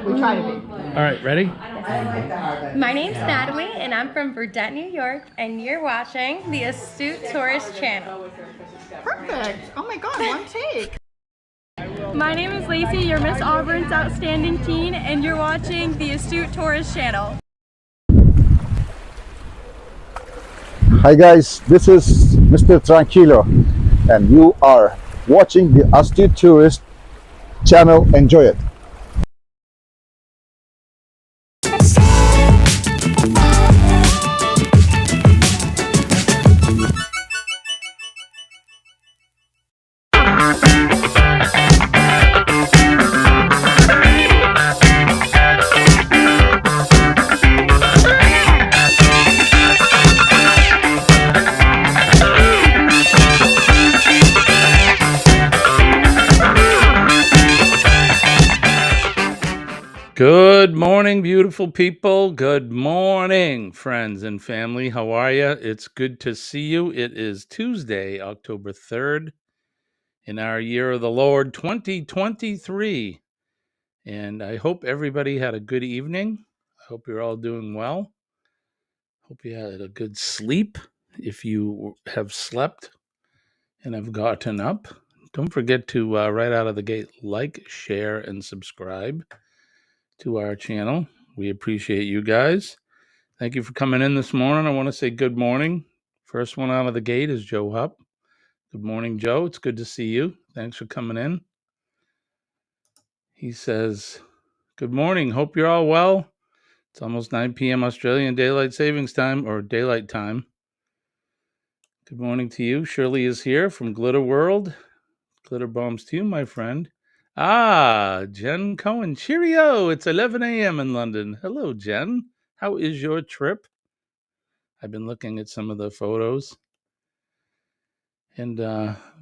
We try to be. All right, ready? My name's Natalie, and I'm from Burdett, New York, and you're watching the Astute Tourist Channel. Perfect. Oh my God, one take. My name is Lacey, you're Miss Auburn's Outstanding Teen, and you're watching the Astute Tourist Channel. Hi guys, this is Mr. Tranquilo and you are watching the Astute Tourist channel. Enjoy it. Good morning, beautiful people. Good morning, friends and family. How are you? It's good to see you. It is Tuesday, October 3rd, in our year of the Lord 2023. And I hope everybody had a good evening. I hope you're all doing well. Hope you had a good sleep. If you have slept and have gotten up, don't forget to right out of the gate, like, share, and subscribe to our channel. We appreciate you guys. Thank you for coming in this morning. I want to say good morning. First one out of the gate is Joe Hupp. Good morning, Joe. It's good to see you. Thanks for coming in. He says, good morning. Hope you're all well. It's almost 9 p.m. Australian Daylight Savings Time, or Daylight Time. Good morning to you. Shirley is here from Glitter World. Glitter bombs to you, my friend. Jen Cohen. Cheerio. It's 11 a.m. in London. Hello, Jen. How is your trip? I've been looking at some of the photos and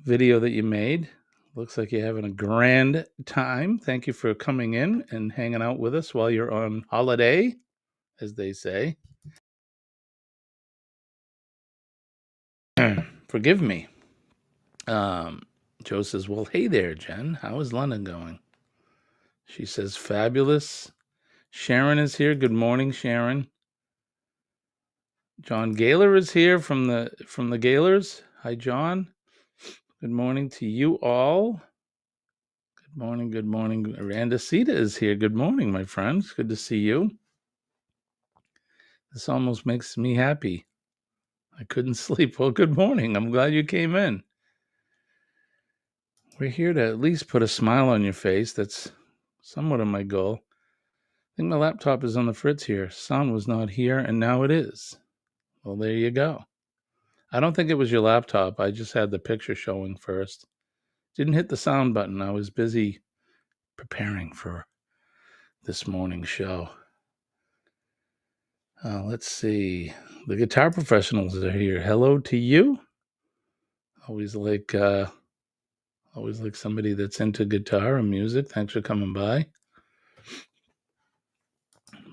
video that you made. Looks like you're having a grand time. Thank you for coming in and hanging out with us while you're on holiday, as they say. Forgive me. Joe says, well, hey there, Jen. How is London going? She says, fabulous. Sharon is here. Good morning, Sharon. John Gaylor is here from the Gaylors. Hi, John. Good morning to you all. Good morning. Good morning. Randa Sita is here. Good morning, my friends. Good to see you. This almost makes me happy. I couldn't sleep. Well, good morning. I'm glad you came in. We're here to at least put a smile on your face. That's somewhat of my goal. I think my laptop is on the fritz here. Sound was not here, and now it is. Well, there you go. I don't think it was your laptop. I just had the picture showing first. Didn't hit the sound button. I was busy preparing for this morning's show. Let's see. The guitar professionals are here. Hello to you. Always like somebody that's into guitar and music. Thanks for coming by.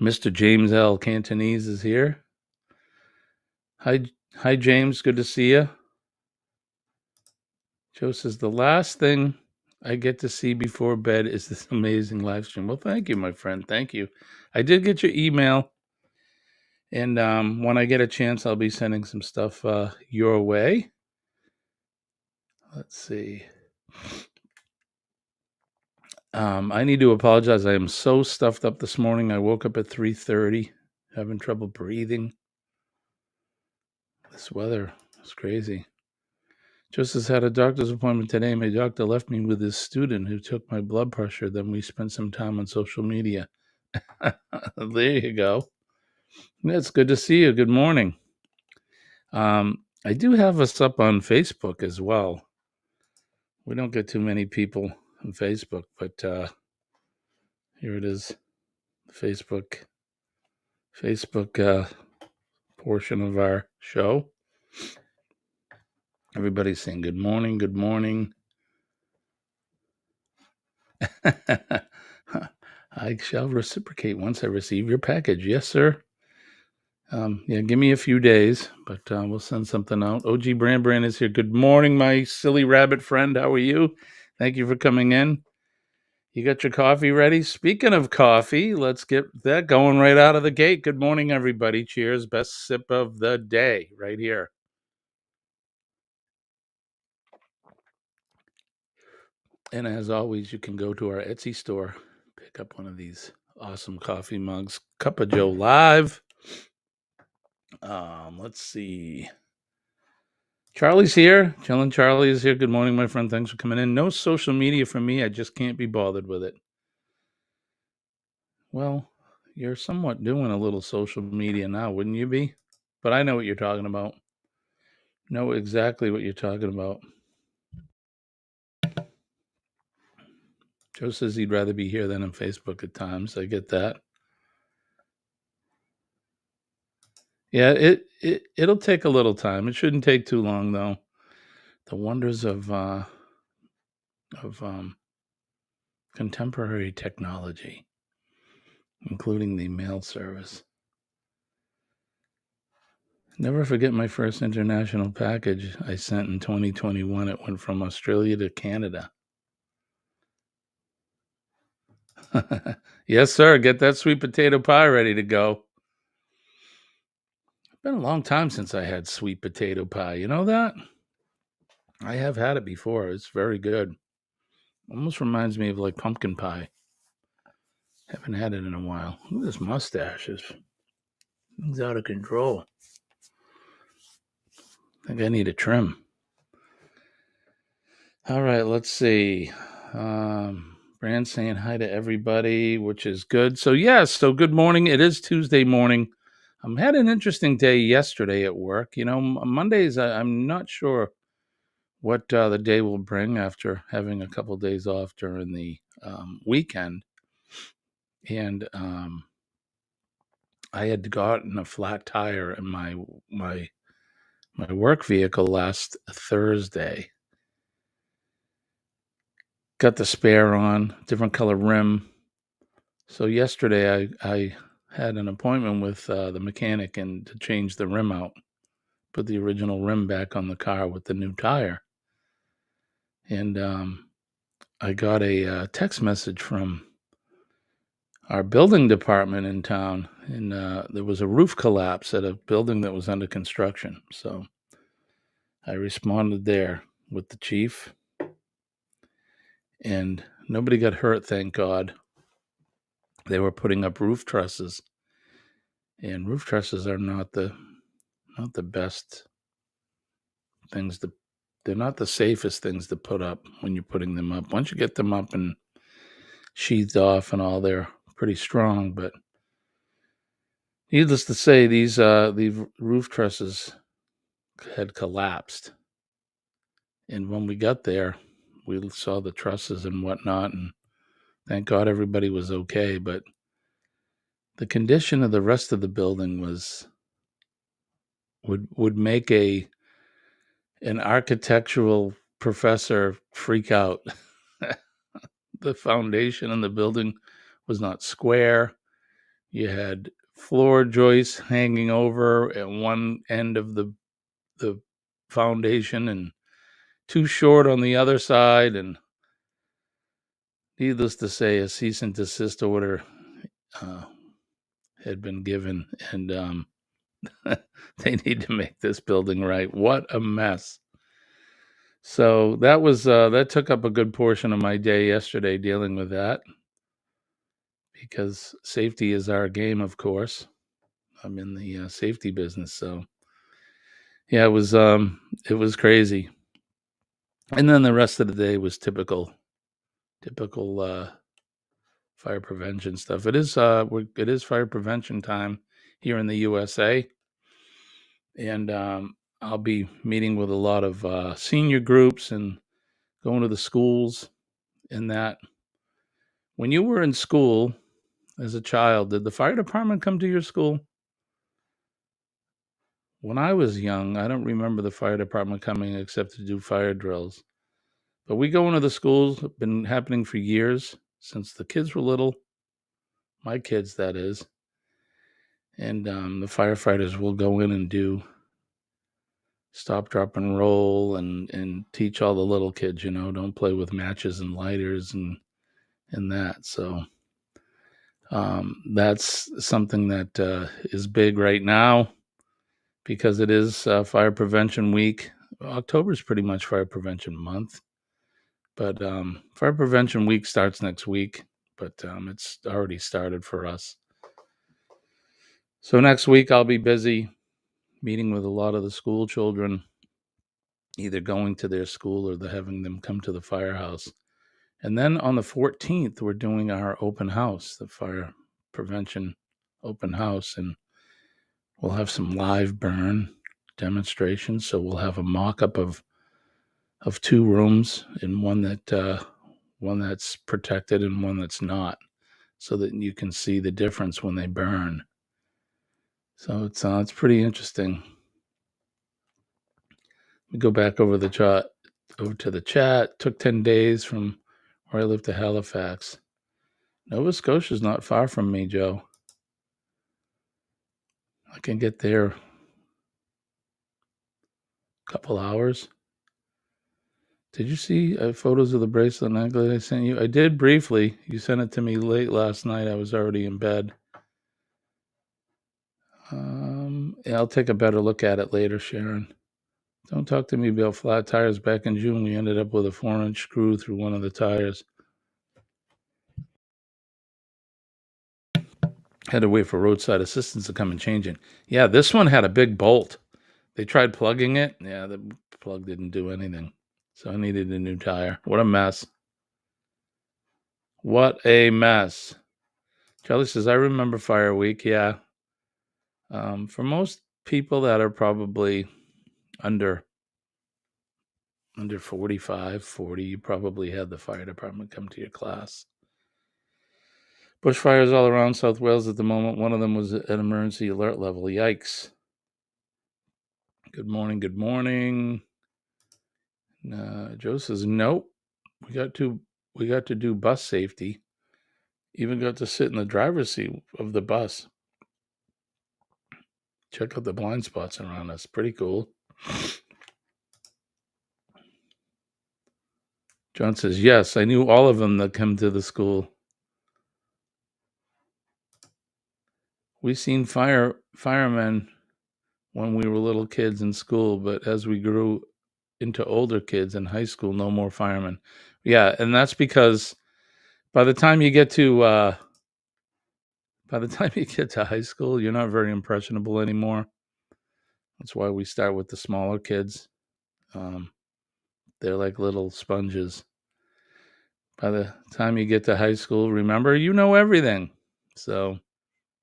Mr. James L. Cantonese is here. Hi, James. Good to see you. Joe says, the last thing I get to see before bed is this amazing live stream. Well, thank you, my friend. Thank you. I did get your email. And when I get a chance, I'll be sending some stuff your way. Let's see. I need to apologize. I am so stuffed up this morning. I woke up at 3:30, having trouble breathing. This weather is crazy. Just as had a doctor's appointment today, my doctor left me with his student who took my blood pressure. Then we spent some time on social media. There you go. It's good to see you. Good morning. I do have us up on Facebook as well. We don't get too many people on Facebook, but here it is, the Facebook portion of our show. Everybody's saying good morning, good morning. I shall reciprocate once I receive your package. Yes, sir. Give me a few days, but we'll send something out. OG Brand is here. Good morning, my silly rabbit friend. How are you? Thank you for coming in. You got your coffee ready? Speaking of coffee, let's get that going right out of the gate. Good morning, everybody. Cheers. Best sip of the day right here. And as always, you can go to our Etsy store, pick up one of these awesome coffee mugs. Cup of Joe Live. Let's see. Charlie's here. Chillin' Charlie is here. Good morning, my friend. Thanks for coming in. No social media for me. I just can't be bothered with it. Well, you're somewhat doing a little social media now, wouldn't you be? But I know what you're talking about. Know exactly what you're talking about. Joe says he'd rather be here than on Facebook at times. I get that. Yeah, it'll take a little time. It shouldn't take too long, though. The wonders of contemporary technology, including the mail service. Never forget my first international package I sent in 2021. It went from Australia to Canada. Yes, sir. Get that sweet potato pie ready to go. It's been a long time since I had sweet potato pie. You know that? I have had it before. It's very good. Almost reminds me of like pumpkin pie. Haven't had it in a while. Look at this mustache. It's out of control. I think I need a trim. All right, let's see. Brand saying hi to everybody, which is good. So good morning. It is Tuesday morning. Had an interesting day yesterday at work. You know, Mondays, I'm not sure what the day will bring after having a couple of days off during the weekend. And I had gotten a flat tire in my work vehicle last Thursday. Got the spare on, different color rim. So yesterday I had an appointment with the mechanic and to change the rim out, put the original rim back on the car with the new tire. And I got a text message from our building department in town, and there was a roof collapse at a building that was under construction. So I responded there with the chief, and nobody got hurt, thank God. They were putting up roof trusses, and roof trusses are not the best things to. They're not the safest things to put up when you're putting them up. Once you get them up and sheathed off and all, they're pretty strong. But needless to say, these roof trusses had collapsed. And when we got there, we saw the trusses and whatnot, and thank God everybody was okay. But the condition of the rest of the building would make an architectural professor freak out. The foundation in the building was not square. You had floor joists hanging over at one end of the foundation and too short on the other side. And needless to say, a cease and desist order had been given, and they need to make this building right. What a mess. So that was that took up a good portion of my day yesterday dealing with that, because safety is our game, of course. I'm in the safety business, so yeah, it was crazy. And then the rest of the day was typical fire prevention stuff. It is fire prevention time here in the USA, and I'll be meeting with a lot of senior groups and going to the schools. In that, when you were in school as a child, did the fire department come to your school? When I was young, I don't remember the fire department coming except to do fire drills. But we go into the schools, been happening for years, since the kids were little. My kids, that is. And the firefighters will go in and do stop, drop, and roll, and teach all the little kids, don't play with matches and lighters and in that. So that's something that is big right now because it is Fire Prevention Week. October is pretty much Fire Prevention Month, but Fire Prevention Week starts next week, but it's already started for us. So next week I'll be busy meeting with a lot of the school children, either going to their school or having them come to the firehouse. And then on the 14th, we're doing our open house, the Fire Prevention open house, and we'll have some live burn demonstrations. So we'll have a mock-up of 2 rooms, and one that's protected and one that's not, so that you can see the difference when they burn. So it's pretty interesting. We go back over to the chat. Took 10 days from where I live to Halifax. Nova Scotia is not far from me, Joe. I can get there a couple hours. Did you see photos of the bracelet and anklet I sent you? I did briefly. You sent it to me late last night. I was already in bed. Yeah, I'll take a better look at it later, Sharon. Don't talk to me about flat tires. Back in June, we ended up with a 4-inch screw through one of the tires. Had to wait for roadside assistance to come and change it. Yeah, this one had a big bolt. They tried plugging it. Yeah, the plug didn't do anything. So I needed a new tire. What a mess. What a mess. Charlie says, I remember Fire Week. Yeah. For most people that are probably under 45, 40, you probably had the fire department come to your class. Bushfires all around South Wales at the moment. One of them was at emergency alert level. Yikes. Good morning. Good morning. Joe says, nope. We got to do bus safety. Even got to sit in the driver's seat of the bus. Check out the blind spots around us. Pretty cool. John says, yes, I knew all of them that come to the school. We seen firemen when we were little kids in school, but as we grew into older kids in high school, no more firemen. Yeah, and that's because by the time you get to high school, you're not very impressionable anymore. That's why we start with the smaller kids. They're like little sponges. By the time you get to high school, remember, you know everything. So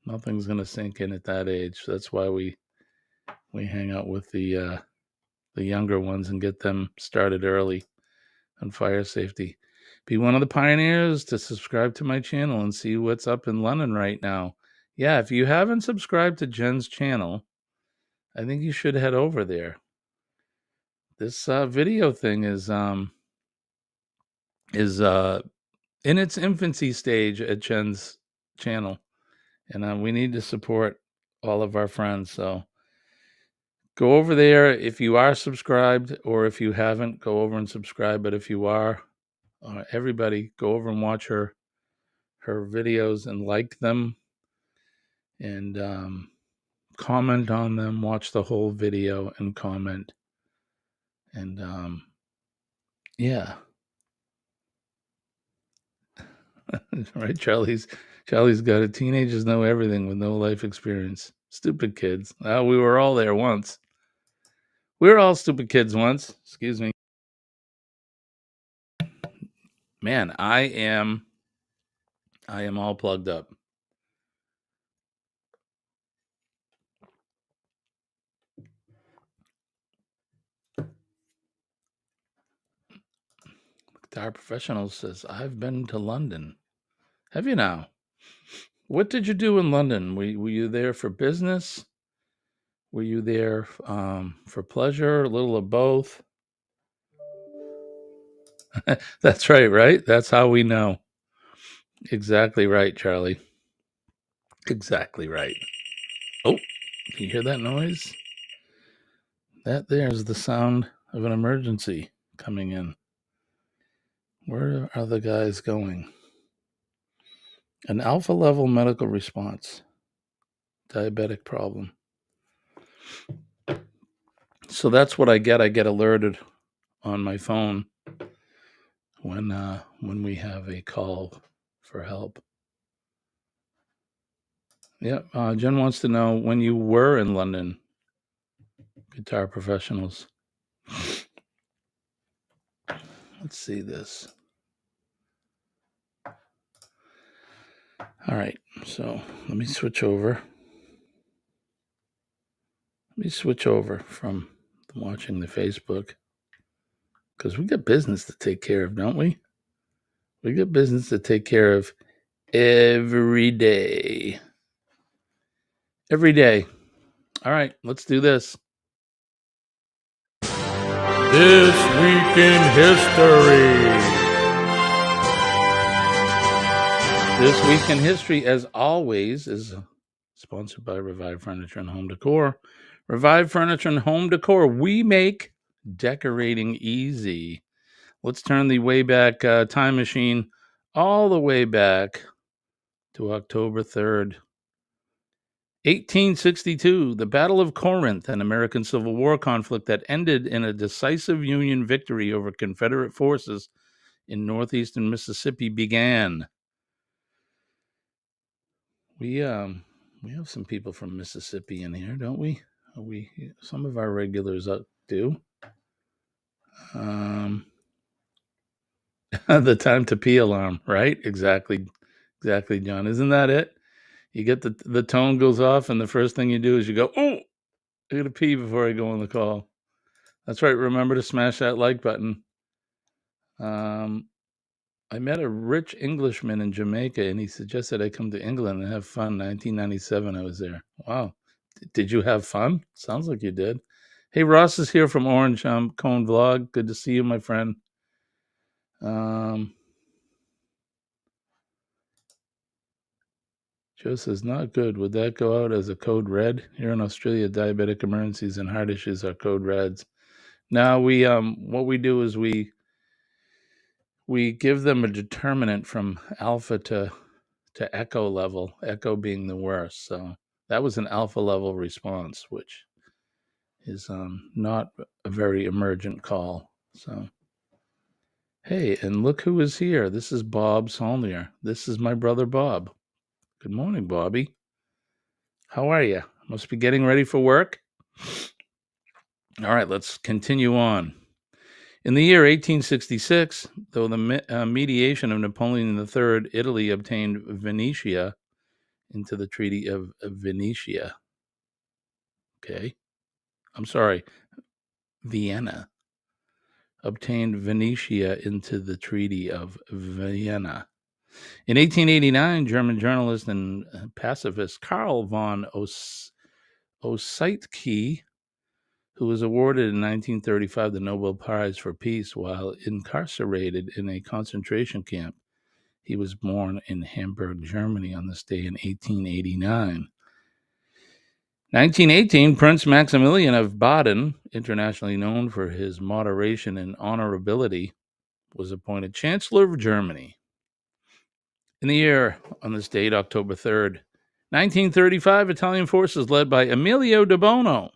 nothing's going to sink in at that age. That's why we hang out with the younger ones and get them started early on fire safety. Be one of the pioneers to subscribe to my channel and see what's up in London right now. Yeah, if you haven't subscribed to Jen's channel, I think you should head over there. This video thing is in its infancy stage at Jen's channel, and we need to support all of our friends. So go over there if you are subscribed, or if you haven't, go over and subscribe. But if you are, everybody go over and watch her videos and like them, and comment on them. Watch the whole video and comment. And yeah. Right, Charlie's got it. Teenagers know everything with no life experience. Stupid kids. We were all there once. We were all stupid kids once. Excuse me. Man, I am all plugged up. Guitar Professional says, I've been to London. Have you now? What did you do in London? Were you there for business? Were you there for pleasure? A little of both? That's right? That's how we know. Exactly right, Charlie. Exactly right. Oh, can you hear that noise? That there's the sound of an emergency coming in. Where are the guys going? An alpha level medical response. Diabetic problem. So that's what I get. I get alerted on my phone when we have a call for help. Yeah, Jen wants to know when you were in London. Guitar Professionals. Let's see this. All right, so let me switch over. From watching the Facebook, because we got business to take care of, don't we? We got business to take care of every day. Every day. All right, let's do this. This Week in History. This Week in History, as always, is sponsored by Revive Furniture and Home Decor. Revive Furniture and Home Decor. We make decorating easy. Let's turn the Wayback Time Machine all the way back to October 3rd. 1862, the Battle of Corinth, an American Civil War conflict that ended in a decisive Union victory over Confederate forces in northeastern Mississippi began. We have some people from Mississippi in here, don't we? Some of our regulars do. The time to pee alarm, right? Exactly, John. Isn't that it? You get the tone goes off, and the first thing you do is you go, "Oh, I gotta pee before I go on the call." That's right. Remember to smash that like button. I met a rich Englishman in Jamaica, and he suggested I come to England and have fun. 1997, I was there. Wow. Did you have fun? Sounds like you did. Hey, Ross is here from Orange Cone Vlog. Good to see you, my friend. Joe says, not good. Would that go out as a code red? Here in Australia, diabetic emergencies and heart issues are code reds. Now, what we do is we give them a determinant from alpha to echo level, echo being the worst. So that was an alpha level response, which is not a very emergent call. So, hey, and look who is here. This is Bob Saulnier. This is my brother Bob. Good morning, Bobby. How are you? Must be getting ready for work. All right, let's continue on. In the year 1866, though the mediation of Napoleon III, Italy obtained Venetia into the Treaty of Venetia. Okay. I'm sorry. Vienna obtained Venetia into the Treaty of Vienna. In 1889, German journalist and pacifist Karl von Ossietzky, who was awarded in 1935 the Nobel Prize for Peace while incarcerated in a concentration camp. He was born in Hamburg, Germany on this day in 1889. 1918, Prince Maximilian of Baden, internationally known for his moderation and honorability, was appointed Chancellor of Germany. In the year, on this date, October 3rd, 1935, Italian forces led by Emilio de Bono,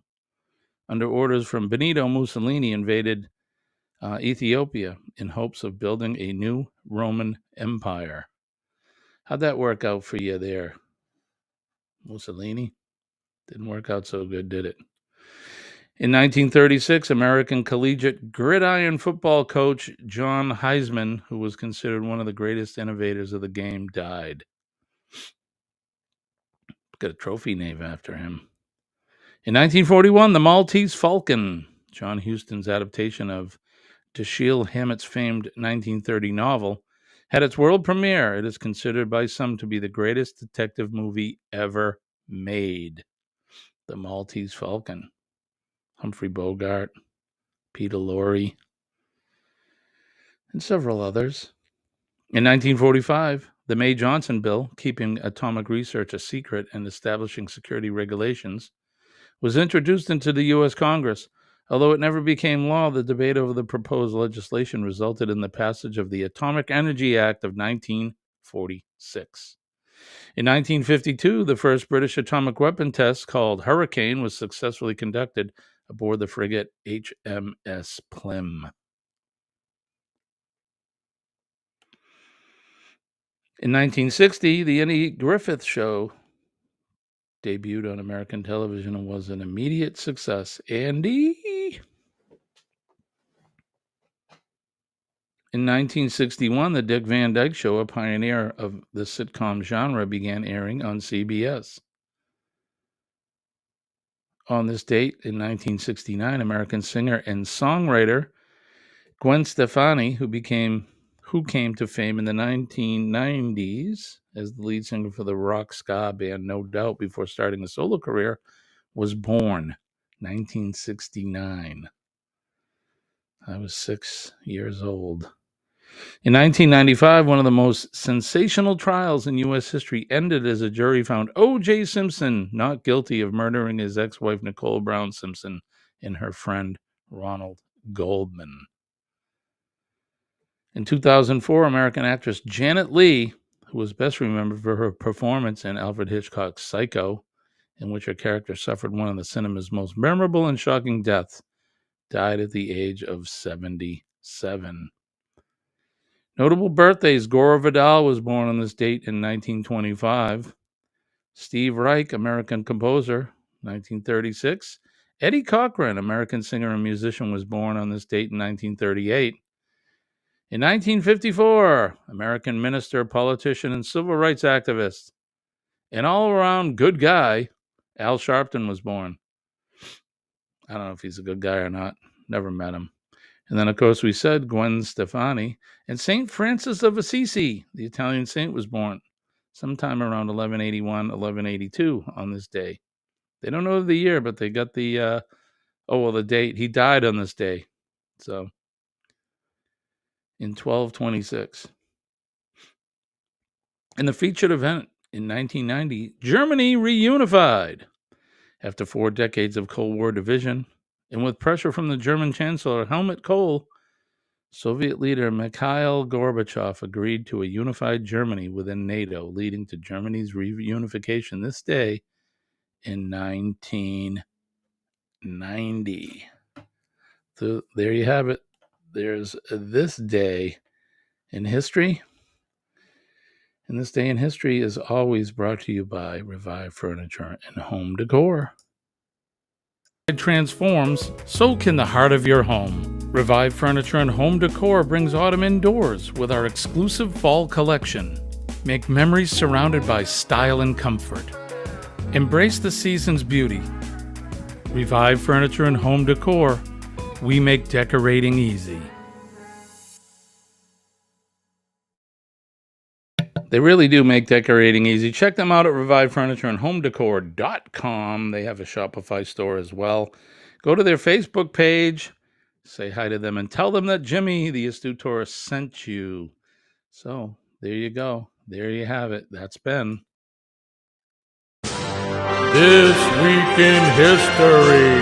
under orders from Benito Mussolini, invaded Ethiopia in hopes of building a new Roman Empire. How'd that work out for you there, Mussolini? Didn't work out so good, did it? In 1936, American collegiate gridiron football coach John Heisman, who was considered one of the greatest innovators of the game, died. Got a trophy named after him. In 1941, The Maltese Falcon, John Huston's adaptation of Dashiell Hammett's famed 1930 novel, had its world premiere. It is considered by some to be the greatest detective movie ever made. The Maltese Falcon. Humphrey Bogart, Peter Lorre, and several others. In 1945, the May Johnson Bill, keeping atomic research a secret and establishing security regulations, was introduced into the U.S. Congress. Although it never became law, the debate over the proposed legislation resulted in the passage of the Atomic Energy Act of 1946. In 1952, the first British atomic weapon test, called Hurricane, was successfully conducted aboard the frigate HMS Plym. In 1960, The Andy Griffith Show debuted on American television and was an immediate success. Andy! In 1961, The Dick Van Dyke Show, a pioneer of the sitcom genre, began airing on CBS. On this date, in 1969, American singer and songwriter Gwen Stefani, who came to fame in the 1990s as the lead singer for the rock ska band No Doubt before starting a solo career, was born 1969. I was 6 years old. In 1995, one of the most sensational trials in U.S. history ended as a jury found O.J. Simpson not guilty of murdering his ex-wife Nicole Brown Simpson and her friend Ronald Goldman. In 2004, American actress Janet Leigh, who was best remembered for her performance in Alfred Hitchcock's Psycho, in which her character suffered one of the cinema's most memorable and shocking deaths, died at the age of 77. Notable birthdays: Gore Vidal was born on this date in 1925. Steve Reich, American composer, 1936. Eddie Cochran, American singer and musician, was born on this date in 1938. In 1954, American minister, politician, and civil rights activist, an all-around good guy, Al Sharpton was born. I don't know if he's a good guy or not. Never met him. And then, of course, we said Gwen Stefani. And St. Francis of Assisi, the Italian saint, was born sometime around 1181, 1182 on this day. They don't know the year, but they got the date. He died on this day. So, in 1226. In the featured event in 1990, Germany reunified after 4 decades of Cold War division, and with pressure from the German Chancellor Helmut Kohl, Soviet leader Mikhail Gorbachev agreed to a unified Germany within NATO, leading to Germany's reunification this day in 1990. So there you have it. There's this day in history. And this day in history is always brought to you by Revive Furniture and Home Decor. It transforms, so can the heart of your home. Revive Furniture and Home Decor brings autumn indoors with our exclusive fall collection. Make memories surrounded by style and comfort. Embrace the season's beauty. Revive Furniture and Home Decor. We make decorating easy. They really do make decorating easy. Check them out at revivefurnitureandhomedecor.com. They have a Shopify store as well. Go to their Facebook page, say hi to them, and tell them that Jimmy, the Astute Tourist, sent you. So, there you go. There you have it. That's been This Week in History.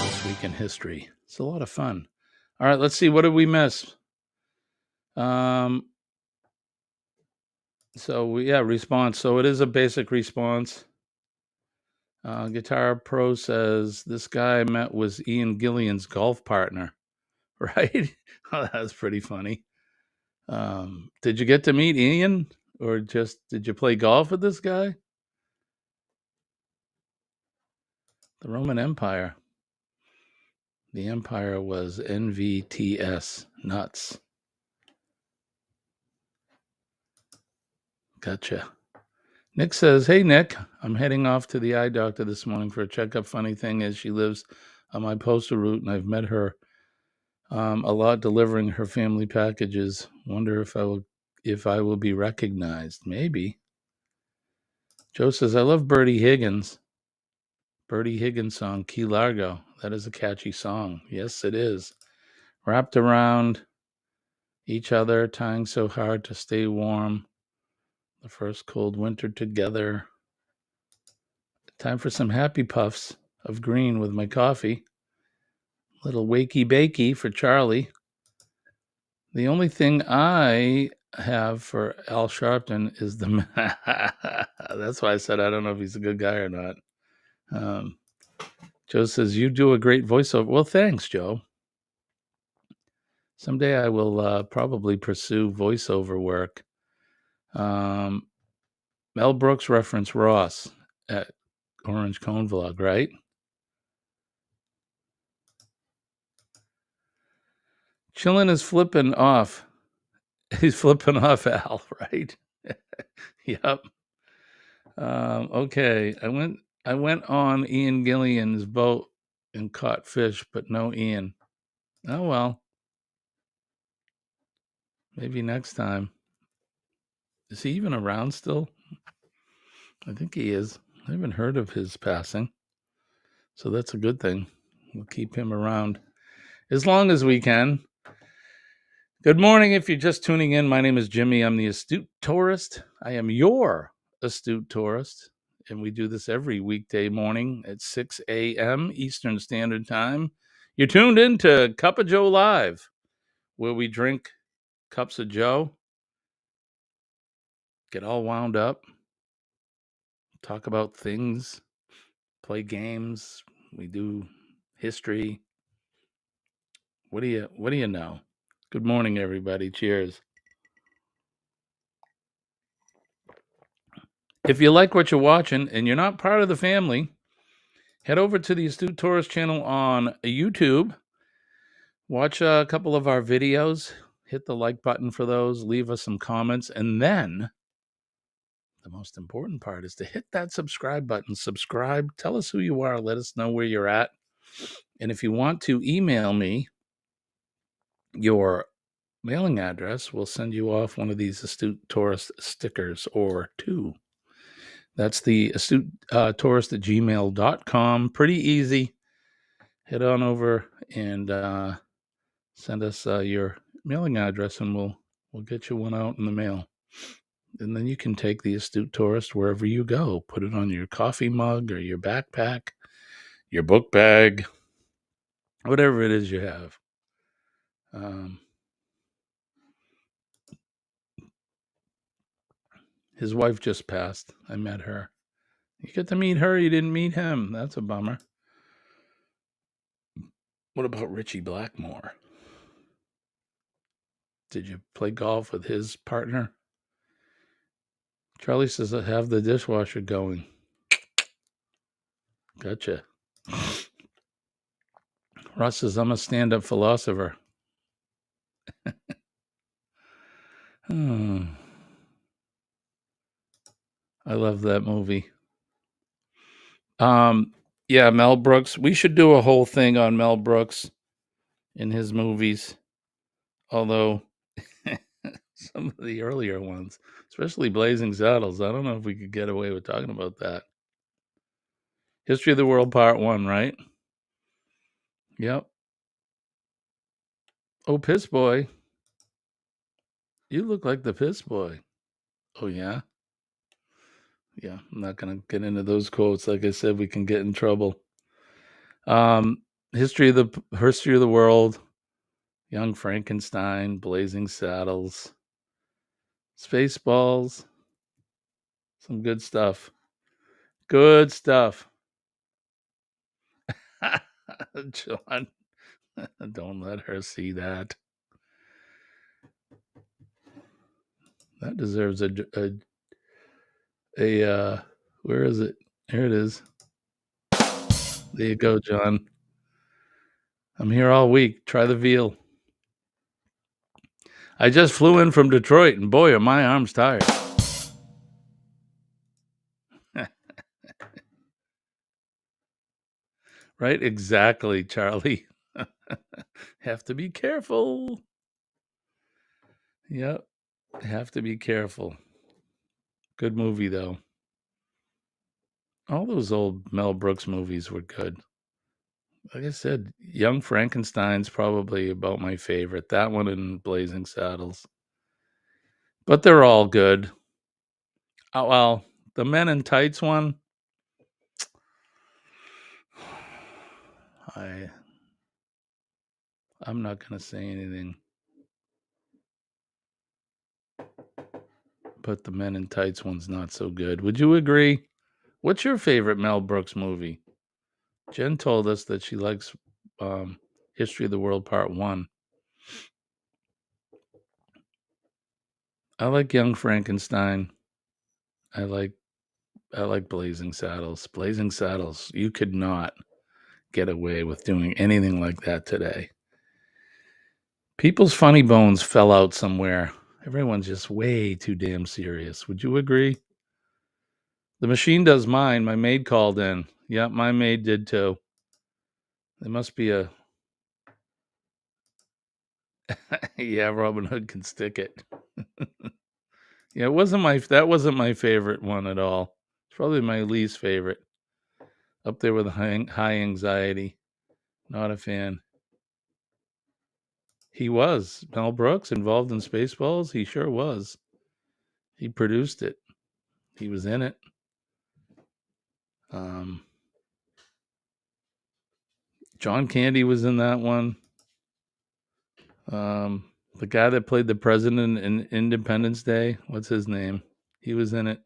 This Week in History. It's a lot of fun. All right, let's see. What did we miss? Response. So it is a basic response. Guitar Pro says this guy met was Ian Gillian's golf partner, right? Oh, that's pretty funny. Did you get to meet Ian, or just did you play golf with this guy? The Roman Empire. The empire was NVTS, nuts. Gotcha. Nick says, hey, Nick, I'm heading off to the eye doctor this morning for a checkup. Funny thing is, she lives on my postal route, and I've met her a lot delivering her family packages. Wonder if I will be recognized. Maybe. Joe says, I love Bertie Higgins. Bertie Higgins song, Key Largo. That is a catchy song. Yes, it is. Wrapped around each other, tying so hard to stay warm. The first cold winter together. Time for some happy puffs of green with my coffee. Little wakey bakey for Charlie. The only thing I have for Al Sharpton is the. That's why I said I don't know if he's a good guy or not. Joe says, you do a great voiceover. Well, thanks, Joe. Someday I will probably pursue voiceover work. Mel Brooks referenced Ross at Orange Cone Vlog, right? Chillin is flipping off. He's flipping off Al, right? Yep. Okay. I went on Ian Gillian's boat and caught fish, but no Ian. Oh well. Maybe next time. Is he even around still? I think he is. I haven't heard of his passing. So that's a good thing. We'll keep him around as long as we can. Good morning. If you're just tuning in, my name is Jimmy. I'm the Astute Tourist. I am your Astute Tourist. And we do this every weekday morning at 6 a.m. Eastern Standard Time. You're tuned in to Cup of Joe Live, where we drink cups of Joe, get all wound up, talk about things, play games. We do history. What do you know? Good morning, everybody. Cheers. If you like what you're watching and you're not part of the family, head over to the Astute Tourist channel on YouTube. Watch a couple of our videos. Hit the like button for those. Leave us some comments. And then the most important part is to hit that subscribe button. Subscribe. Tell us who you are. Let us know where you're at. And if you want to email me your mailing address, we'll send you off one of these Astute Tourist stickers or two. That's the Astute Tourist at gmail.com. Pretty easy. Head on over and send us your mailing address, and we'll get you one out in the mail. And then you can take the Astute Tourist wherever you go. Put it on your coffee mug or your backpack, your book bag, whatever it is you have. His wife just passed. I met her. You get to meet her. You didn't meet him. That's a bummer. What about Richie Blackmore? Did you play golf with his partner? Charlie says, I have the dishwasher going. Gotcha. Ross says, I'm a stand-up philosopher. I love that movie. Yeah, Mel Brooks. We should do a whole thing on Mel Brooks in his movies. Although some of the earlier ones, especially Blazing Saddles, I don't know if we could get away with talking about that. History of the World Part 1, right? Yep. Oh, Piss Boy. You look like the Piss Boy. Oh, yeah? Yeah, I'm not going to get into those quotes. Like I said, we can get in trouble. History of the World, Young Frankenstein, Blazing Saddles, Spaceballs. Some good stuff. Good stuff. John, don't let her see that. That deserves a where is it? Here it is. There you go, John. I'm here all week. Try the veal. I just flew in from Detroit, and boy, are my arms tired. Right? Exactly, Charlie. Have to be careful. Yep. Have to be careful. Good movie, though. All those old Mel Brooks movies were good. Like I said, Young Frankenstein's probably about my favorite. That one and Blazing Saddles. But they're all good. Oh, well, the Men in Tights one, I'm not going to say anything. but the Men in Tights one's not so good. Would you agree? What's your favorite Mel Brooks movie? Jen told us that she likes History of the World Part 1. I like Young Frankenstein. I like Blazing Saddles. Blazing Saddles. You could not get away with doing anything like that today. People's funny bones fell out somewhere. Everyone's just way too damn serious. Would you agree? The machine does mine. My maid called in. Yeah, my maid did too. There must be a... yeah, Robin Hood can stick it. Yeah, that wasn't my favorite one at all. It's probably my least favorite. Up there with high anxiety. Not a fan. He was. Mel Brooks involved in Spaceballs? He sure was. He produced it. He was in it. John Candy was in that one. The guy that played the president in Independence Day, what's his name? He was in it.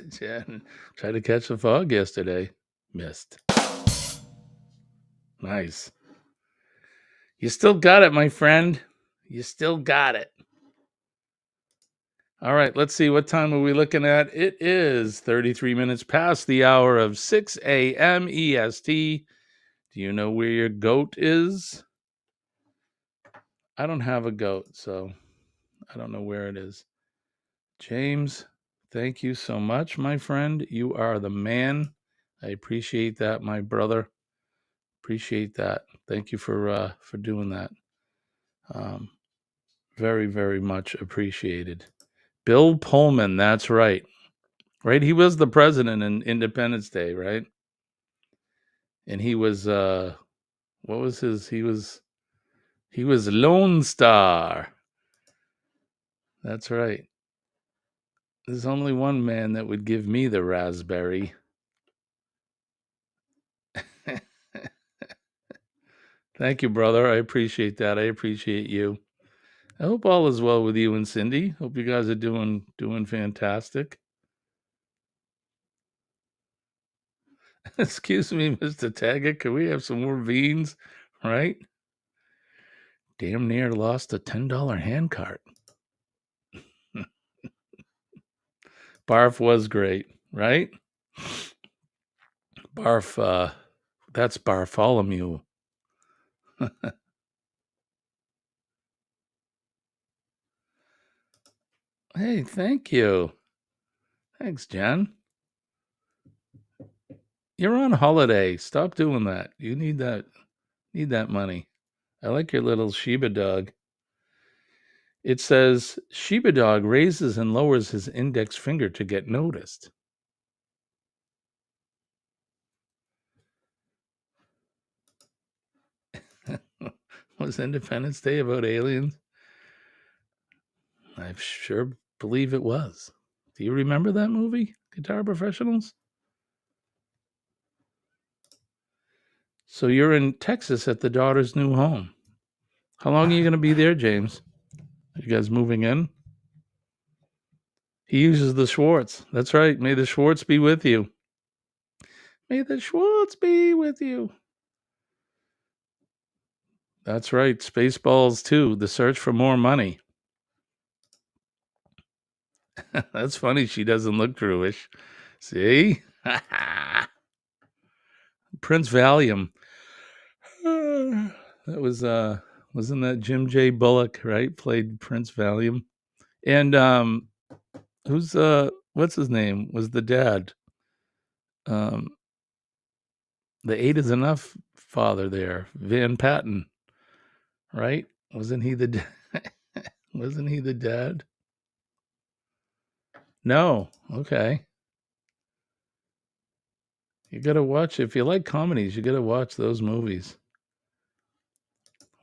Jen tried to catch the fog yesterday. Missed. Nice. You still got it, my friend. You still got it. All right, let's see. What time are we looking at? It is 33 minutes past the hour of 6 a.m. EST. Do you know where your goat is? I don't have a goat, so I don't know where it is. James, thank you so much, my friend. You are the man. I appreciate that, my brother. Appreciate that. Thank you for doing that. Very, very much appreciated. Bill Pullman, that's right. Right? He was the president in Independence Day, right? And he was what was his? He was Lone Star. That's right. There's only one man that would give me the raspberry. Thank you, brother. I appreciate that. I appreciate you. I hope all is well with you and Cindy. Hope you guys are doing fantastic. Excuse me, Mr. Taggart. Can we have some more beans? Right? Damn near lost a $10 hand cart. Barf was great, right? Barf, that's Bartholomew. Hey, thank you. Thanks, Jen. You're on holiday. Stop doing that. You need that money. I like your little Shiba dog. It says Shiba dog raises and lowers his index finger to get noticed. Was Independence Day about aliens? I sure believe it was. Do you remember that movie, Guitar Professionals? So you're in Texas at the daughter's new home. How long are you going to be there, James? Are you guys moving in? He uses the Schwartz. That's right. May the Schwartz be with you. May the Schwartz be with you. That's right. Spaceballs 2, The Search for More Money. That's funny. She doesn't look Jewish. See? Prince Valium. That was wasn't that Jim J. Bullock, right? Played Prince Valium. And who's what's his name? Was the dad. The 8 is Enough father there, Van Patten. Right? Wasn't he the wasn't he the dad? No. Okay. You got to watch, if you like comedies, you got to watch those movies.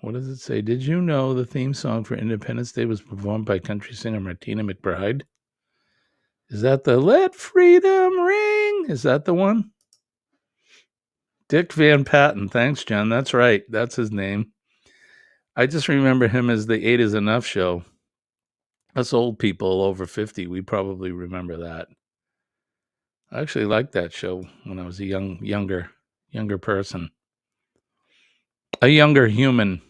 What does it say? Did you know the theme song for Independence Day was performed by country singer Martina McBride? Is that the Let Freedom Ring? Is that the one? Dick Van Patten. Thanks, Jen. That's right. That's his name. I just remember him as the 8 is Enough show. Us old people over 50, we probably remember that. I actually liked that show when I was a younger person. A younger human.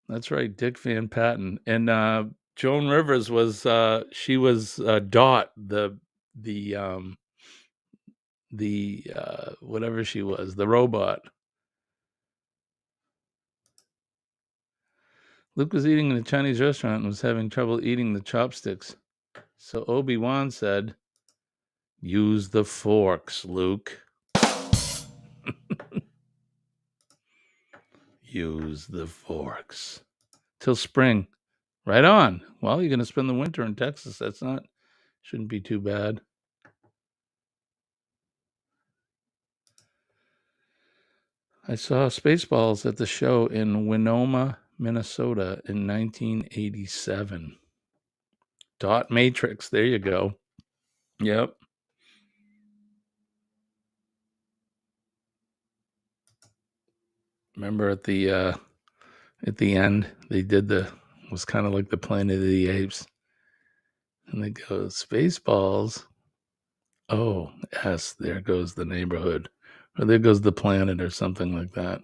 That's right, Dick Van Patten. And Joan Rivers was she was Dot, the whatever she was, the robot. Luke was eating in a Chinese restaurant and was having trouble eating the chopsticks. So Obi-Wan said, "Use the forks, Luke." Use the forks. Till spring. Right on. Well, you're going to spend the winter in Texas. Shouldn't be too bad. I saw Spaceballs at the show in Winona, Minnesota in 1987. Dot Matrix. There you go. Yep. Remember at the end, they did was kind of like the Planet of the Apes. And they go, Spaceballs. Oh, yes, there goes the neighborhood. Or there goes the planet or something like that.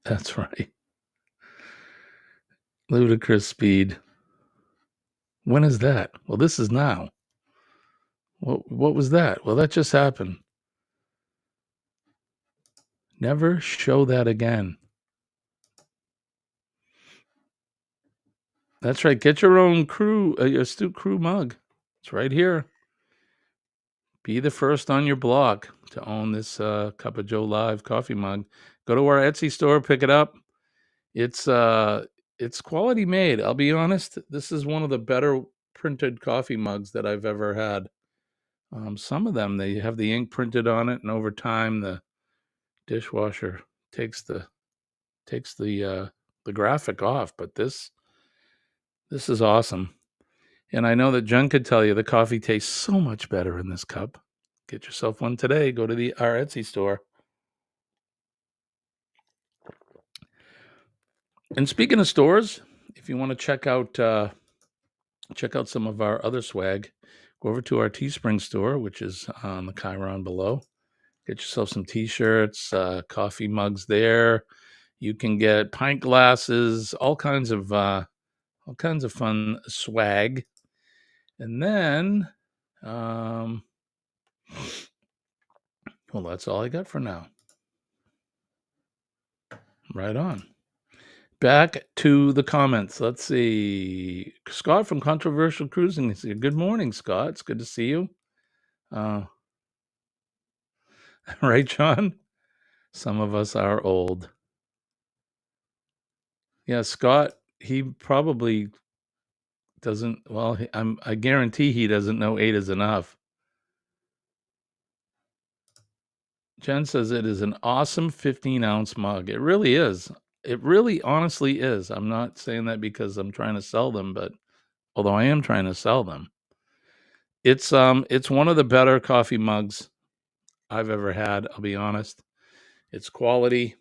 That's right. Ludicrous speed. When is that? Well, this is now. What was that? Well, that just happened. Never show that again. That's right. Get your own crew, your Astute Crew mug. It's right here. Be the first on your block to own this Cup of Joe Live coffee mug. Go to our Etsy store, pick it up. It's quality made. I'll be honest. This is one of the better printed coffee mugs that I've ever had. Some of them, they have the ink printed on it, and over time the dishwasher takes the graphic off. But this is awesome. And I know that Jen could tell you the coffee tastes so much better in this cup. Get yourself one today. Go to our Etsy store. And speaking of stores, if you want to check out some of our other swag, go over to our Teespring store, which is on the Chiron below. Get yourself some T-shirts, coffee mugs there. You can get pint glasses, all kinds of fun swag. And then, well, that's all I got for now. Right on. Back to the comments. Let's see. Scott from Controversial Cruising. Good morning, Scott. It's good to see you. Right, John? Some of us are old. Yeah, Scott, he probably doesn't. Well, I guarantee he doesn't know 8 is enough. Jen says it is an awesome 15-ounce mug. It really is. It really honestly is. I'm not saying that because I'm trying to sell them, but although I am trying to sell them, it's one of the better coffee mugs I've ever had. I'll be honest. It's quality.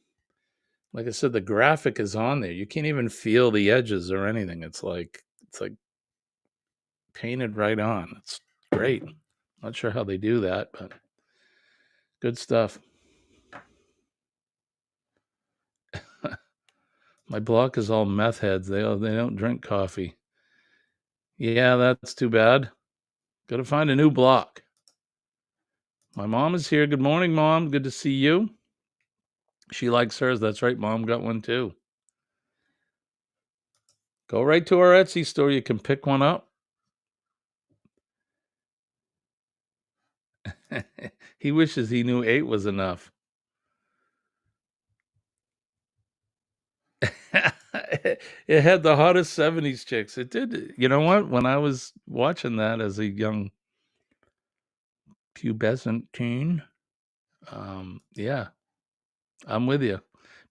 Like I said, the graphic is on there. You can't even feel the edges or anything. It's like painted right on. It's great. Not sure how they do that, but good stuff. My block is all meth heads. They don't drink coffee. Yeah, that's too bad. Got to find a new block. My mom is here. Good morning, Mom. Good to see you. She likes hers. That's right. Mom got one too. Go right to our Etsy store. You can pick one up. He wishes he knew 8 was enough. It had the hottest 70s chicks. It did. You know what? When I was watching that as a young pubescent teen, yeah, I'm with you.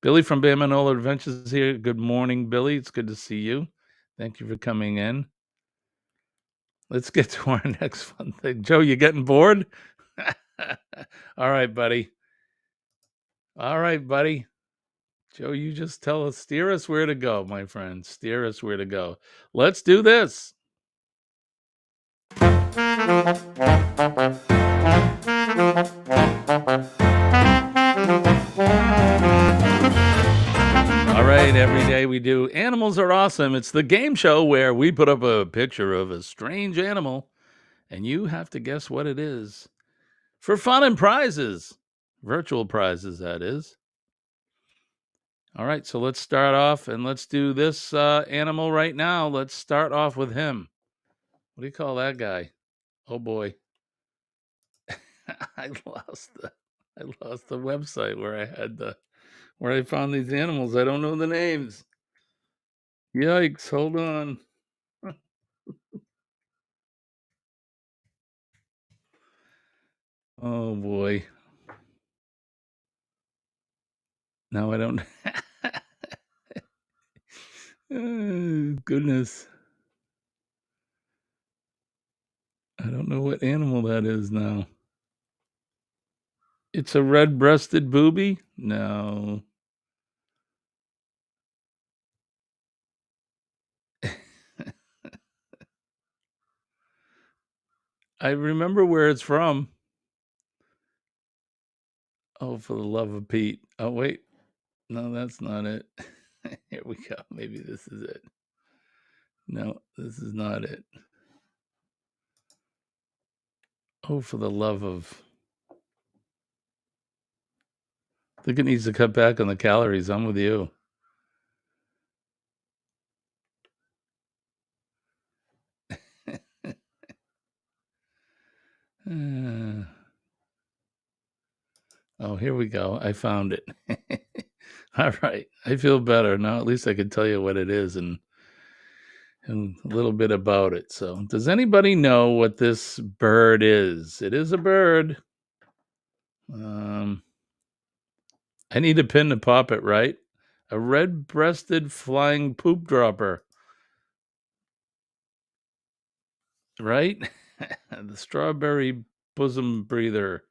Billy from Bamanola Adventures here. Good morning, Billy. It's good to see you. Thank you for coming in. let's get to our next fun thing. Joe, you getting bored? All right, buddy. All right, buddy. Joe, you just steer us where to go, my friend. Steer us where to go. Let's do this. All right, every day we do Animals Are Awesome. It's the game show where we put up a picture of a strange animal, and you have to guess what it is. For fun and prizes. Virtual prizes, that is. All right, so let's start off, and let's do this animal right now. Let's start off with him. What do you call that guy? Oh, boy. I lost the website where I found these animals. I don't know the names. Yikes, hold on. Oh boy. No, I don't. Oh, goodness. I don't know what animal that is now. It's a red-breasted booby? No. I remember where it's from. Oh, for the love of Pete. Oh, wait. No, that's not it. Here we go. Maybe this is it. No, this is not it. Oh, for the love of... I think it needs to cut back on the calories. I'm with you. Oh, here we go. I found it. All right. I feel better now. At least I can tell you what it is and a little bit about it. So, does anybody know what this bird is? It is a bird. I need a pin to pop it, right? A red-breasted flying poop dropper. Right? The strawberry bosom breather.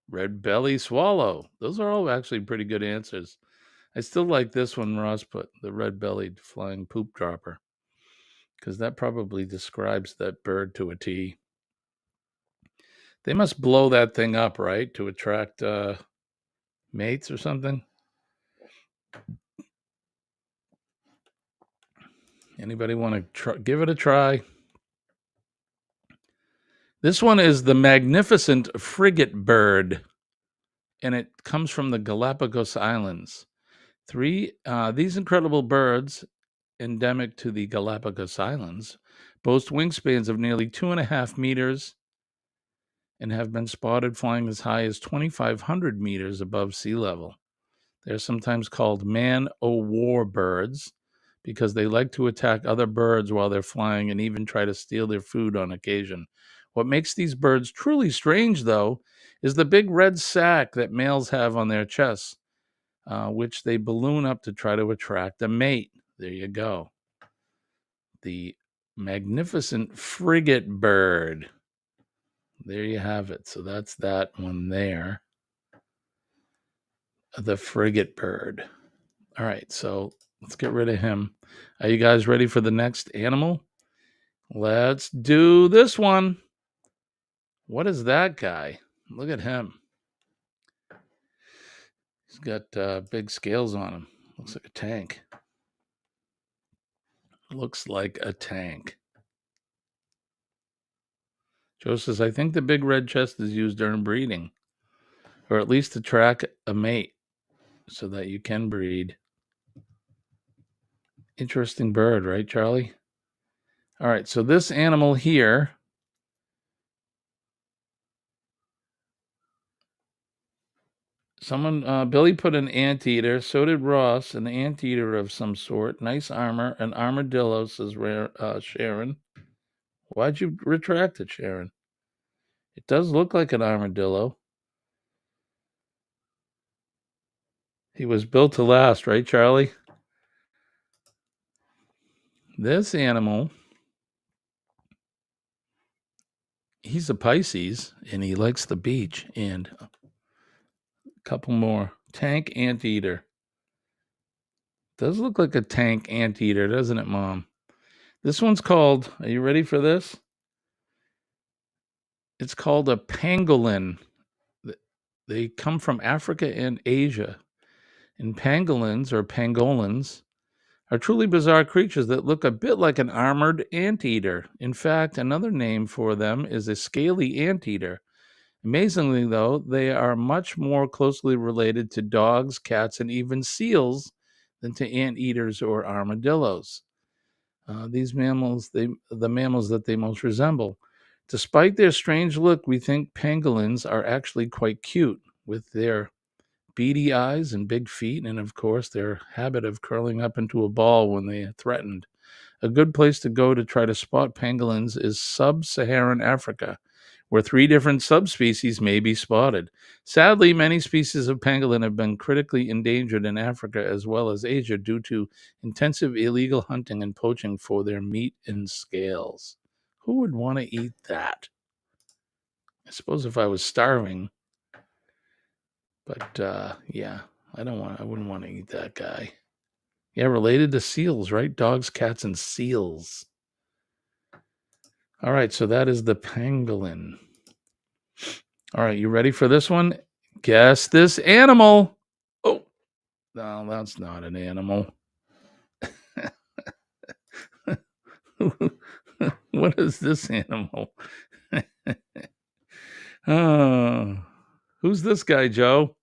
Red belly swallow. Those are all actually pretty good answers. I still like this one Ross put, the red-bellied flying poop dropper, because that probably describes that bird to a T. They must blow that thing up, right, to attract mates or something? Anybody want to give it a try? This one is the magnificent frigate bird, and it comes from the Galapagos Islands. These incredible birds, endemic to the Galapagos Islands, boast wingspans of nearly 2.5 meters and have been spotted flying as high as 2,500 meters above sea level. They're sometimes called man-o'-war birds because they like to attack other birds while they're flying and even try to steal their food on occasion. What makes these birds truly strange, though, is the big red sack that males have on their chests, which they balloon up to try to attract a mate. There you go. The magnificent frigate bird. There you have it. So that's that one there. The frigate bird. All right, so let's get rid of him. Are you guys ready for the next animal? Let's do this one. What is that guy? Look at him. He's got big scales on him. Looks like a tank. Looks like a tank. Joe says, I think the big red chest is used during breeding, or at least to track a mate so that you can breed. Interesting bird, right, Charlie? All right, so this animal here, Billy put an anteater, so did Ross, an anteater of some sort. Nice armor, an armadillo, says Sharon. Why'd you retract it, Sharon? It does look like an armadillo. He was built to last, right, Charlie? This animal he's a Pisces and he likes the beach. And a couple more. Tank anteater. Does look like a tank anteater, doesn't it, Mom? This one's called, are you ready for this? It's called a pangolin. They come from Africa and Asia. And pangolins or pangolins are truly bizarre creatures that look a bit like an armored anteater. In fact, another name for them is a scaly anteater. Amazingly, though, they are much more closely related to dogs, cats, and even seals than to anteaters or armadillos. These mammals, the mammals that they most resemble. Despite their strange look, we think pangolins are actually quite cute with their beady eyes and big feet, and of course, their habit of curling up into a ball when they are threatened. A good place to go to try to spot pangolins is sub-Saharan Africa, where 3 different subspecies may be spotted. Sadly, many species of pangolin have been critically endangered in Africa as well as Asia due to intensive illegal hunting and poaching for their meat and scales. Who would want to eat that? I suppose if I was starving, but yeah, I wouldn't want to eat that guy. Yeah, related to seals, right? Dogs, cats, and seals. All right, so that is the pangolin. All right, you ready for this one? Guess this animal. Oh, no, that's not an animal. What is this animal? Oh, who's this guy, Joe?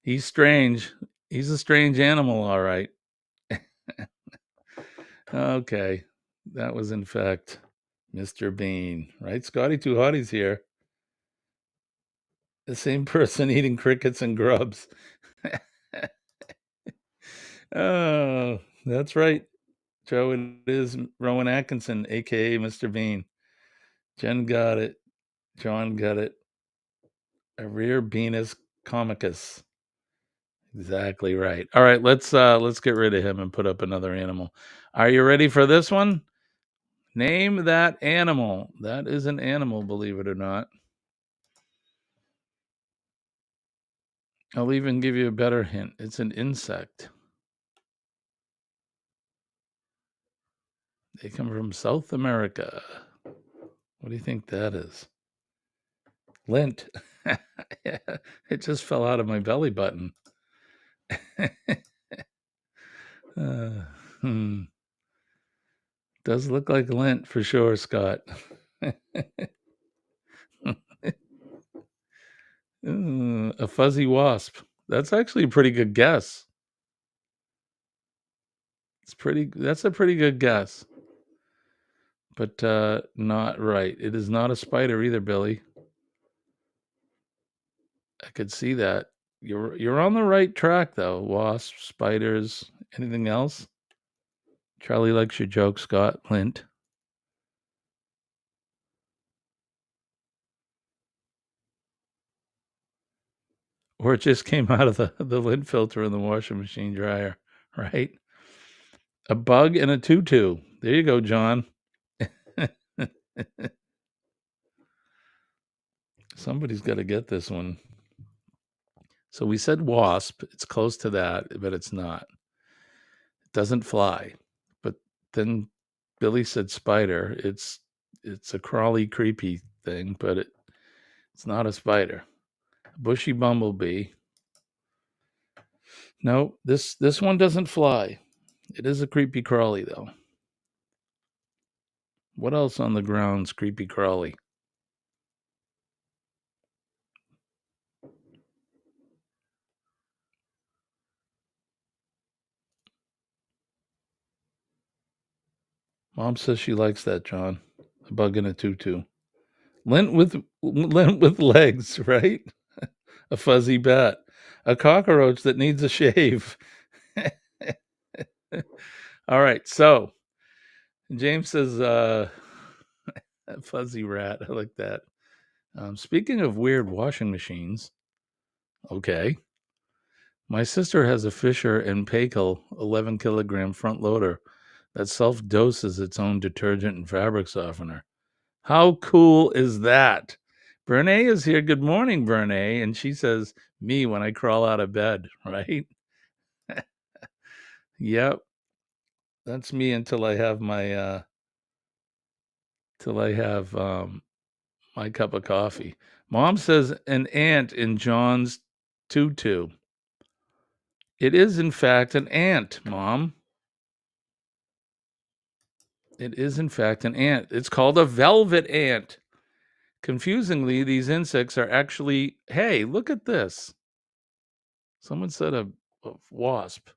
He's strange. He's a strange animal, all right. Okay, that was in fact Mr. Bean, right? Scotty Two Hotties here. The same person eating crickets and grubs. Oh, that's right, Joe. It is Rowan Atkinson, aka Mr. Bean. Jen got it. John got it. A rear Venus comicus. Exactly right. All right, let's get rid of him and put up another animal. Are you ready for this one? Name that animal. That is an animal, believe it or not. I'll even give you a better hint. It's an insect. They come from South America. What do you think that is? Lint. Yeah, it just fell out of my belly button. Does look like lint for sure, Scott. A fuzzy wasp. That's actually a pretty good guess. That's a pretty good guess. But not right. It is not a spider either, Billy. I could see that. You're on the right track though. Wasps, spiders, anything else? Charlie likes your joke, Scott. Lint. Or it just came out of the lint filter in the washing machine dryer, right? A bug and a tutu. There you go, John. Somebody's got to get this one. So we said wasp. It's close to that, but it's not. It doesn't fly. But then Billy said spider. It's a crawly, creepy thing, but it's not a spider. A bushy bumblebee. No, this one doesn't fly. It is a creepy crawly, though. What else on the ground's creepy crawly? Mom says she likes that, John. A bug in a tutu. Lint with legs, right? A fuzzy bat. A cockroach that needs a shave. All right, so James says a fuzzy rat. I like that. Speaking of weird washing machines, okay. My sister has a Fisher and Paykel 11 kilogram front loader that self-doses its own detergent and fabric softener. How cool is that? Brene is here. Good morning, Brene. And she says, me when I crawl out of bed, right? Yep. That's me until I have my my cup of coffee. Mom says an ant in John's tutu. It is, in fact, an ant, Mom. It is, in fact, an ant. It's called a velvet ant. Confusingly, these insects are actually, hey, look at this. Someone said a wasp.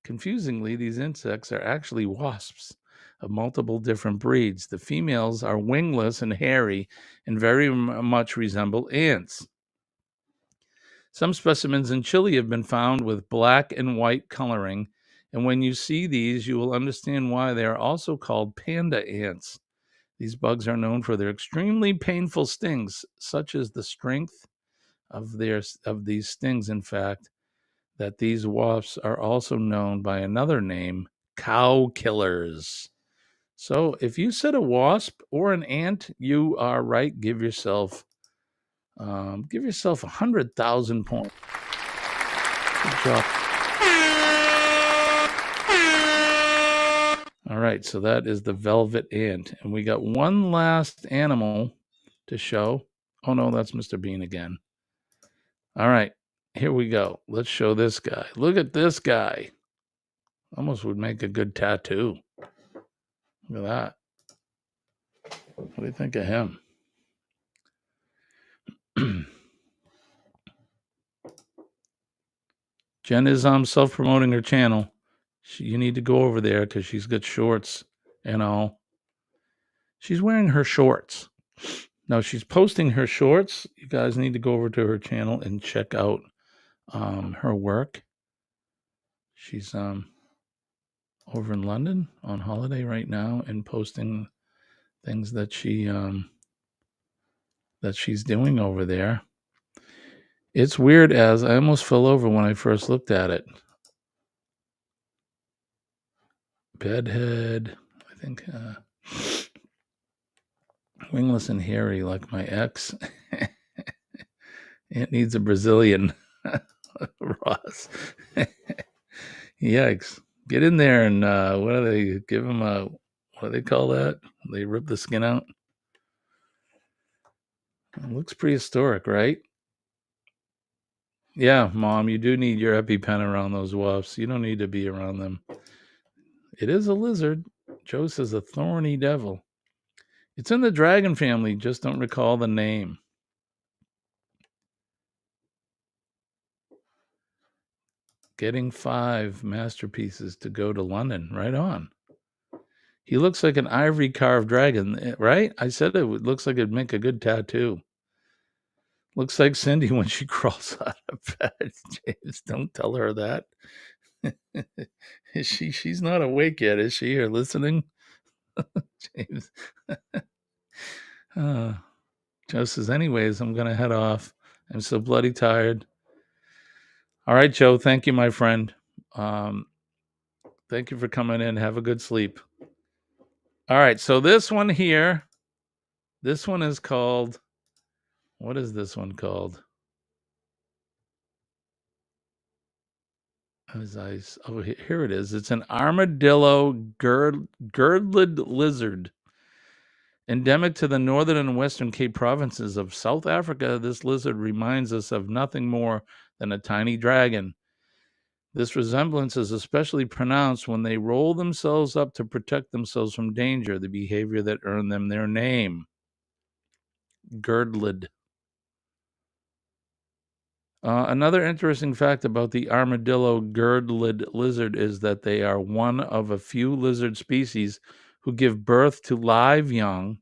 Confusingly, these insects are actually wasps of multiple different breeds. The females are wingless and hairy and very much resemble ants. Some specimens in Chile have been found with black and white coloring, and when you see these, you will understand why they are also called panda ants. These bugs are known for their extremely painful stings, such as the strength of these stings, in fact, that these wasps are also known by another name, cow killers. So if you said a wasp or an ant, you are right. Give yourself 100,000 points. Good job. All right, so that is the velvet ant. And we got one last animal to show. Oh, no, that's Mr. Bean again. All right, here we go. Let's show this guy. Look at this guy. Almost would make a good tattoo. Look at that. What do you think of him? Jen is self-promoting her channel. You need to go over there because she's got shorts and all. She's wearing her shorts. Now she's posting her shorts. You guys need to go over to her channel and check out her work. She's over in London on holiday right now and posting things that she's doing over there. It's weird, as I almost fell over when I first looked at it. Bedhead, I think, wingless and hairy like my ex. It needs a Brazilian. Ross. Yikes. Get in there and what do they give him what do they call that? They rip the skin out. It looks prehistoric, right? Yeah, Mom, you do need your EpiPen around those wasps. You don't need to be around them. It is a lizard. Joe says a thorny devil. It's in the dragon family, just don't recall the name. Getting 5 masterpieces to go to London. Right on. He looks like an ivory carved dragon, right? I said it looks like it'd make a good tattoo. Looks like Cindy when she crawls out of bed. James, don't tell her that. She's not awake yet, is she? Or listening? James. Joe says, anyways, I'm going to head off. I'm so bloody tired. All right, Joe. Thank you, my friend. Thank you for coming in. Have a good sleep. All right. So this one here, this one is called, what is this one called? Oh, here it is. It's an armadillo girdled lizard. Endemic to the northern and western Cape provinces of South Africa, this lizard reminds us of nothing more than a tiny dragon. This resemblance is especially pronounced when they roll themselves up to protect themselves from danger, the behavior that earned them their name. Girdled. Another interesting fact about the armadillo girdled lizard is that they are one of a few lizard species who give birth to live young,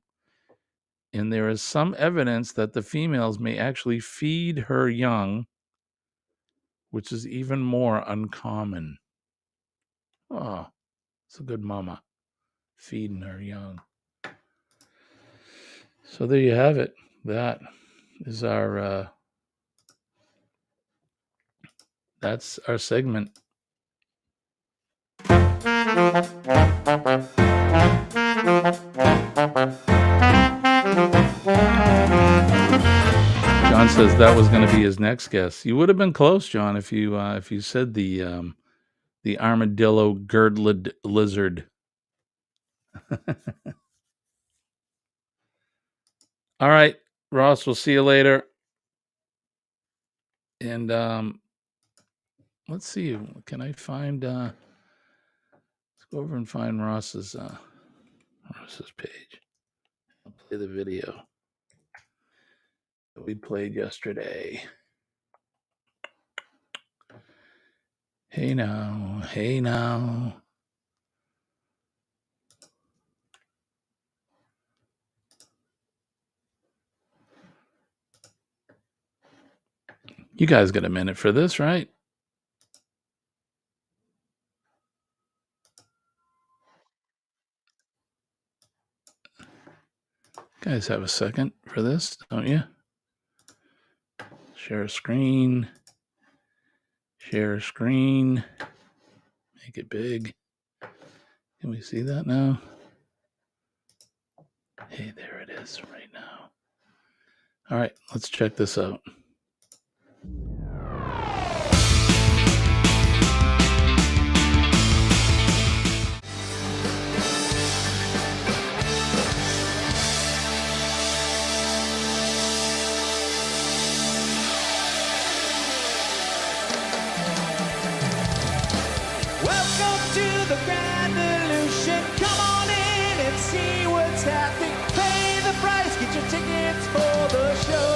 and there is some evidence that the females may actually feed her young, which is even more uncommon. Oh, it's a good mama, feeding her young. So there you have it. That is our that's our segment. John says that was going to be his next guess. You would have been close, John, if you said the armadillo girdled lizard. All right, Ross, we'll see you later. And let's see. Can I find? Let's go over and find Ross's page. I'll play the video that we played yesterday. Hey now, hey now. You guys got a minute for this, right? Guys have a second for this, don't you? Share a screen. Share a screen. Make it big. Can we see that now? Hey, there it is right now. All right, let's check this out. Welcome to the Grand Illusion. Come on in and see what's happening. Pay the price, get your tickets for the show.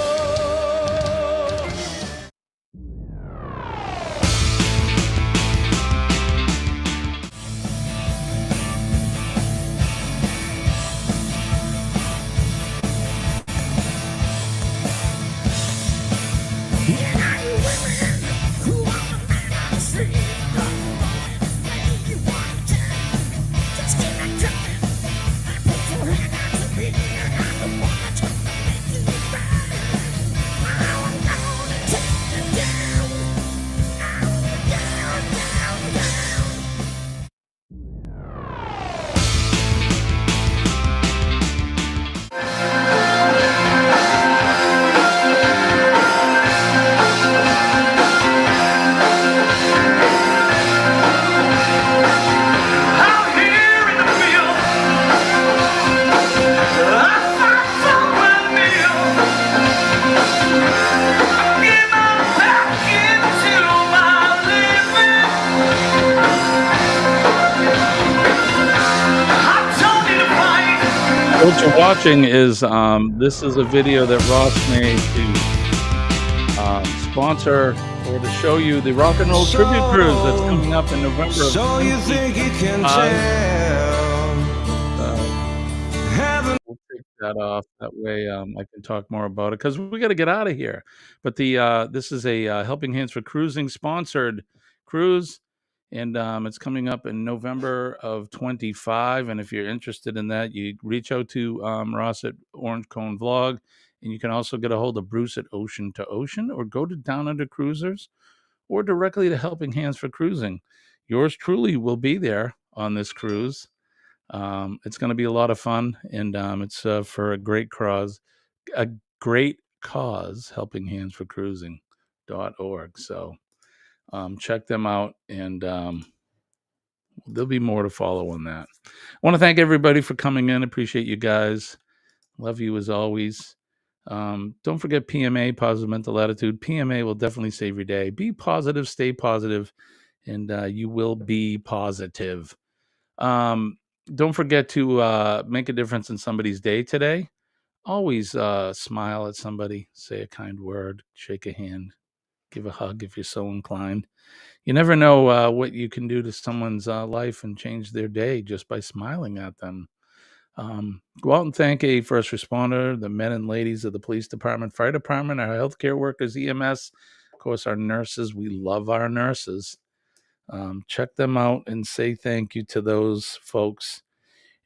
What you're watching is this is a video that Ross made to sponsor or to show you the rock and roll tribute cruise that's coming up in November. So you think you can tell? We'll take that off. That way I can talk more about it because we got to get out of here. But this is a Helping Hands for Cruising sponsored cruise. And it's coming up in November of 25. And if you're interested in that, you reach out to Ross at Orange Cone Vlog. And you can also get a hold of Bruce at Ocean to Ocean, or go to Down Under Cruisers, or directly to Helping Hands for Cruising. Yours truly will be there on this cruise. It's going to be a lot of fun. And it's for a great cause, Helping Hands for Cruising.org. So check them out, and there'll be more to follow on that. I want to thank everybody for coming in. Appreciate you guys. Love you as always. Don't forget PMA, Positive Mental Attitude. PMA will definitely save your day. Be positive, stay positive, and you will be positive. Don't forget to make a difference in somebody's day today. Always smile at somebody, say a kind word, shake a hand, give a hug if you're so inclined. You never know what you can do to someone's life and change their day just by smiling at them. Go out and thank a first responder, the men and ladies of the police department, fire department, our healthcare workers, EMS, of course, our nurses. We love our nurses. Check them out and say thank you to those folks.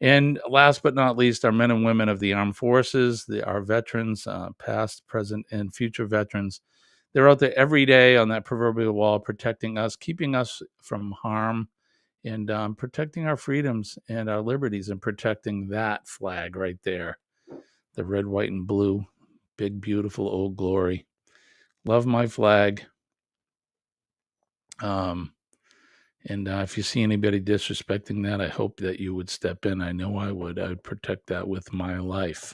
And last but not least, our men and women of the armed forces, our veterans, past, present, and future veterans. They're out there every day on that proverbial wall, protecting us, keeping us from harm, and protecting our freedoms and our liberties, and protecting that flag right there, the red, white, and blue, big, beautiful Old Glory. Love my flag. And if you see anybody disrespecting that, I hope that you would step in. I know I would. I would protect that with my life,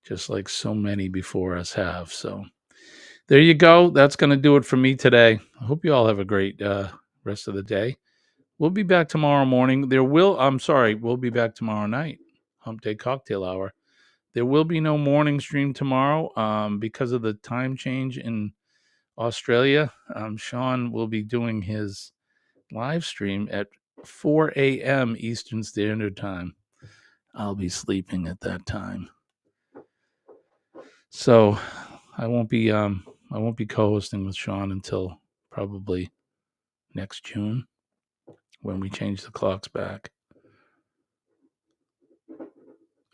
just like so many before us have. So there you go. That's going to do it for me today. I hope you all have a great rest of the day. We'll be back tomorrow morning. We'll be back tomorrow night, Hump Day Cocktail Hour. There will be no morning stream tomorrow because of the time change in Australia. Sean will be doing his live stream at 4 a.m. Eastern Standard Time. I'll be sleeping at that time. So I won't be co-hosting with Sean until probably next June when we change the clocks back.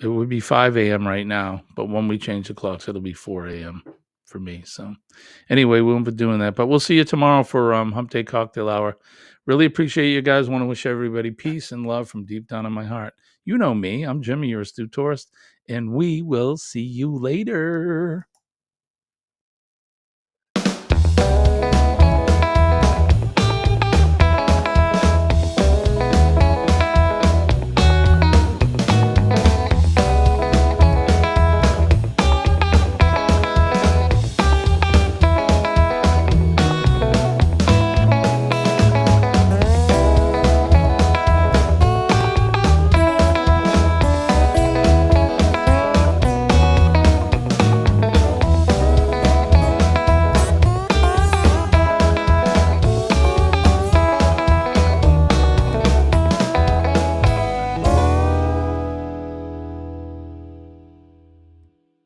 It would be 5 a.m. right now, but when we change the clocks, it'll be 4 a.m. for me. So anyway, we won't be doing that, but we'll see you tomorrow for Hump Day Cocktail Hour. Really appreciate you guys. Want to wish everybody peace and love from deep down in my heart. You know me. I'm Jimmy, your astute tourist, and we will see you later.